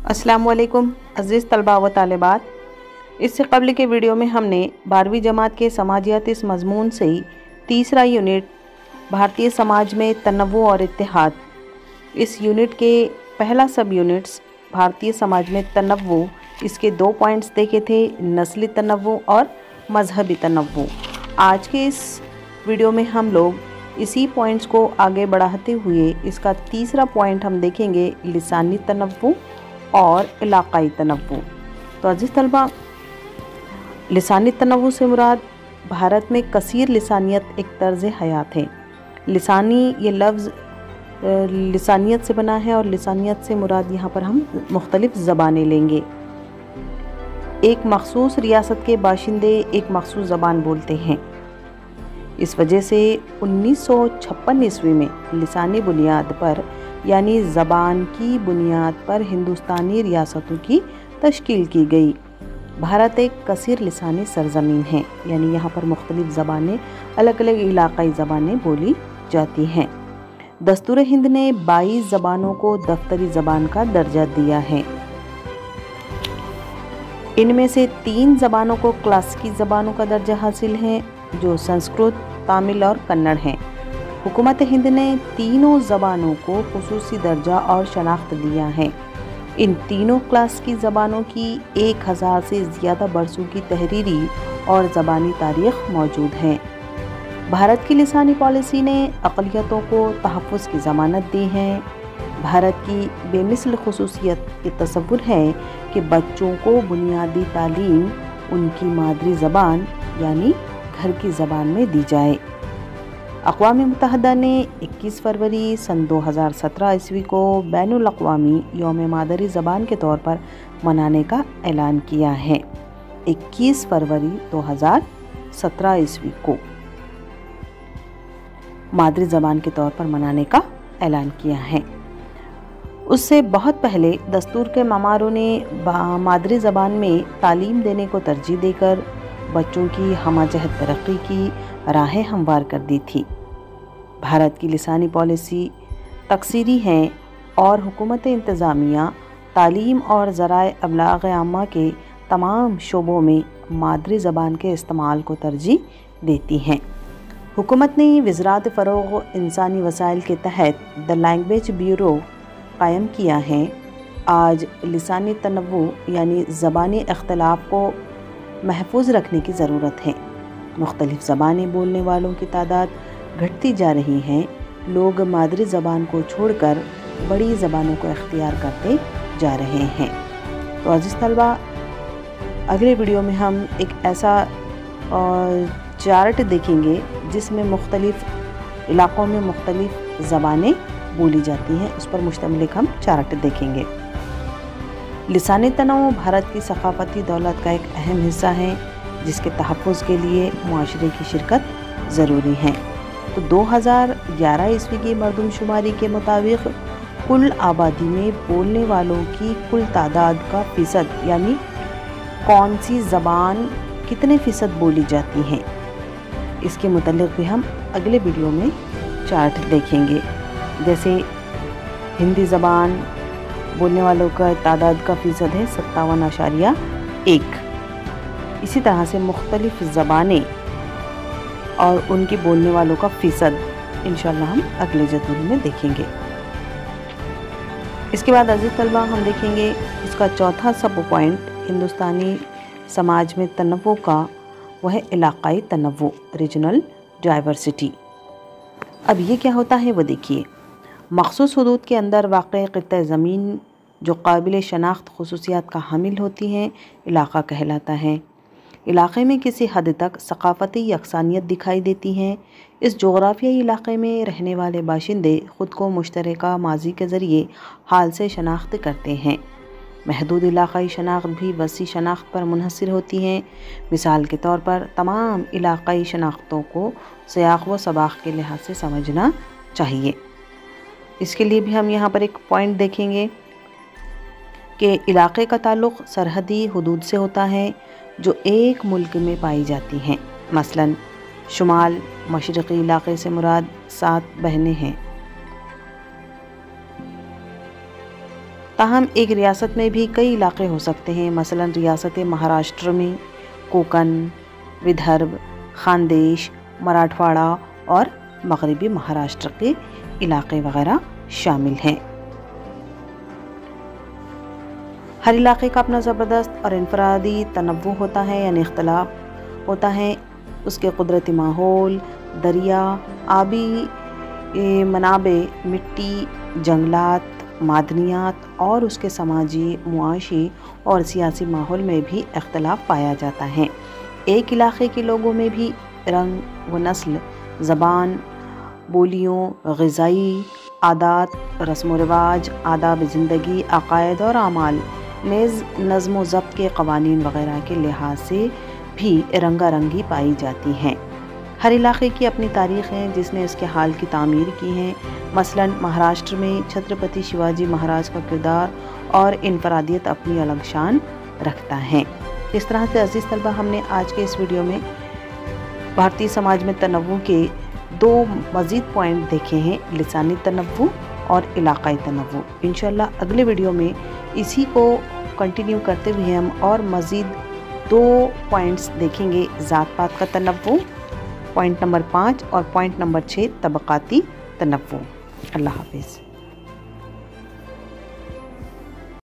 अस्सलामुअलैकुम अज़ीज़ तलबा व तालिबात। इससे कबल के वीडियो में हमने 12वीं जमात के समाजियात इस मज़मून से ही तीसरा यूनिट भारतीय समाज में तनव्वु और इत्तेहाद, इस यूनिट के पहला सब यूनिट्स भारतीय समाज में तनव्वु, इसके 2 पॉइंट्स देखे थे, नस्ली तनव्वु और मजहबी तनव्वु। आज के इस वीडियो में हम लोग इसी पॉइंट्स को आगे बढ़ाते हुए इसका तीसरा पॉइंट हम देखेंगे, लिसानी तनव्वु और इलाक़ाई तनव्वु। तो अज़ीज़ तलबा, लिसानी तनव्वु से मुराद भारत में कसीर लिसानियत एक तर्ज़ हयात है। लिसानी ये लफ्ज़ लिसानियत से बना है और लिसानियत से मुराद यहाँ पर हम मुख्तलिफ़ ज़बानें लेंगे। एक मखसूस रियासत के बाशिंदे एक मखसूस ज़बान बोलते हैं। इस वजह से 1956 ईस्वी में लिसानी बुनियाद पर यानी ज़बान की बुनियाद पर हिंदुस्तानी रियासतों की तश्कील की गई। भारत एक कसीर लिसानी सरज़मीन है, यानी यहाँ पर मुख्तलिफ़ ज़बानें, अलग अलग इलाक़ाई ज़बानें बोली जाती हैं। दस्तूर हिंद ने 22 ज़बानों को दफ्तरी ज़बान का दर्जा दिया है। इनमें से 3 ज़बानों को क्लासिकी ज़बानों का दर्जा हासिल है, जो संस्कृत, तमिल और कन्नड़ हैं। हुकूमत हिंद ने तीनों ज़बानों को खुसूसी दर्जा और शनाख्त दिया है। इन तीनों क्लास की ज़बानों की 1000 से ज़्यादा बरसों की तहरीरी और ज़बानी तारीख़ मौजूद है। भारत की लिसानी पॉलिसी ने अक़लियतों को तहफ़्फ़ुज़ की ज़मानत दी है। भारत की बेमिसल खुसूसियत ये तसव्वुर है कि बच्चों को बुनियादी तालीम उनकी मादरी ज़बान यानी घर की ज़बान में दी जाए। अक़वाम मुत्तहिदा ने 21 फरवरी सन 2017 ईस्वी को बैनुल अक़वामी यौम मादरी ज़बान के तौर पर मनाने का ऐलान किया है। 21 फरवरी 2017 ईस्वी को मादरी ज़बान के तौर पर मनाने का ऐलान किया है। उससे बहुत पहले दस्तूर के ममारों ने मादरी ज़बान में तालीम देने को तरजीह देकर बच्चों की हमाजहत तरक्की की राहें हमवार कर दी थी। भारत की लिसानी पॉलिसी तकसीरी है और हुकूमत इंतज़ामिया तालीम और ज़राए अबलाग़ आम्मा के तमाम शोबों में मादरी ज़बान के इस्तेमाल को तरजीह देती हैं। हुकूमत ने वज़ारत फ़रोग़ इंसानी वसाइल के तहत द लैंग्वेज ब्यूरो कायम किया है। आज लिसानी तनव्वु यानी ज़बानी इख्तिलाफ़ को महफूज रखने की ज़रूरत है। मुख्तलिफ़ ज़बानें बोलने वालों की तादाद घटती जा रही हैं। लोग मादरी ज़बान को छोड़कर बड़ी ज़बानों को इख्तियार करते जा रहे हैं। तो अज़ीज़ तलबा, अगले वीडियो में हम एक ऐसा चार्ट देखेंगे जिसमें मुख्तलिफ़ इलाक़ों में मुख्तलिफ़ ज़बानें बोली जाती हैं, उस पर मुश्तमिल एक हम चार्ट देखेंगे। लिसानी तनव्वु भारत की सक़ाफ़ती दौलत का एक अहम हिस्सा है, जिसके तहफ़्फ़ुज़ के लिए मुआशरे की शिरकत ज़रूरी है। तो 2011 ईस्वी की मरदमशुमारी के मुताबिक कुल आबादी में बोलने वालों की कुल तादाद का फ़ीसद यानी कौन सी ज़बान कितने फ़ीसद बोली जाती हैं, इसके मुतल्लिक़ भी हम अगले वीडियो में चार्ट देखेंगे। जैसे हिंदी ज़बान बोलने वालों का तादाद का फ़ीसद है 57.1। इसी तरह से मुख्तलिफ़ ज़बानें और उनके बोलने वालों का फ़ीसद इंशाअल्लाह हम अगले जदूल में देखेंगे। इसके बाद अज़ीज़ तलबा, हम देखेंगे इसका चौथा सब पॉइंट हिंदुस्तानी समाज में तनव्वु का, वह है इलाक़ाई तनव्वु, रीजनल डाइवर्सिटी। अब ये क्या होता है वो देखिए। मख़सूस हुदूद के अंदर वाक़ क़ित्ता ज़मीन जो काबिल शनाख्त खुसूसियात का हामिल होती हैं, इलाक़ा कहलाता है। इलाक़े में किसी हद तक सक़ाफ़ती यकसानियत दिखाई देती है। इस जोग्राफ़ियाई इलाक़े में रहने वाले बाशिंदे ख़ुद को मुश्तरका माज़ी के ज़रिए हाल से शनाख्त करते हैं। महदूद इलाक़ाई शनाख्त भी वसी शनाख्त पर मुनहसर होती हैं। मिसाल के तौर पर तमाम इलाक़ाई शनाख्तों को सियाक़ व सबाक़ के लिहाज से समझना चाहिए। इसके लिए भी हम यहाँ पर एक पॉइंट देखेंगे कि इलाक़े का ताल्लुक़ सरहदी हुदूद से होता है जो एक मुल्क में पाई जाती हैं। मसलन शुमाल मशरक़ी इलाक़े से मुराद 7 बहनें हैं। ताहम एक रियासत में भी कई इलाके हो सकते हैं। मसलन रियासत महाराष्ट्र में कोंकण, विदर्भ, खानदेश, मराठवाड़ा और मगरबी महाराष्ट्र के इलाके वगैरह शामिल हैं। हर इलाके का अपना ज़बरदस्त और इनफरादी तनव्वु होता है, यानी इख्तलाफ होता है। उसके कुदरती माहौल, दरिया, आबी मनाबे, मिट्टी, जंगलात, मादनियात और उसके समाजी, मुआशी और सियासी माहौल में भी इख्तलाफ पाया जाता है। एक इलाके के लोगों में भी रंग व नस्ल, ज़बान, बोलियों, ग़िज़ाई आदात, रस्म व रिवाज, आदाब ज़िंदगी, अक़ायद और आमाल, नेज़ नज़्म व ज़ब्त के क़वानीन वग़ैरह के लिहाज से भी रंगारंगी पाई जाती हैं। हर इलाके की अपनी तारीख़ है जिसने इसके हाल की तामीर की है। मसलन महाराष्ट्र में छत्रपति शिवाजी महाराज का किरदार और इनफरादियत अपनी अलग शान रखता है। इस तरह से अज़ीज़ तलबा, हमने आज के इस वीडियो में भारतीय समाज में तनव्वु के 2 मज़ीद पॉइंट देखे हैं, लिसानी तनव्वु और इलाक़ाई तनव्वु। इंशाअल्लाह अगले वीडियो में इसी को कंटिन्यू करते हुए हम और मज़ीद 2 पॉइंट्स देखेंगे, ज़ात पात का तनव्वु पॉइंट नंबर 5 और पॉइंट नंबर 6 तबक़ाती तनव्वु। अल्लाह हाफ़िज़।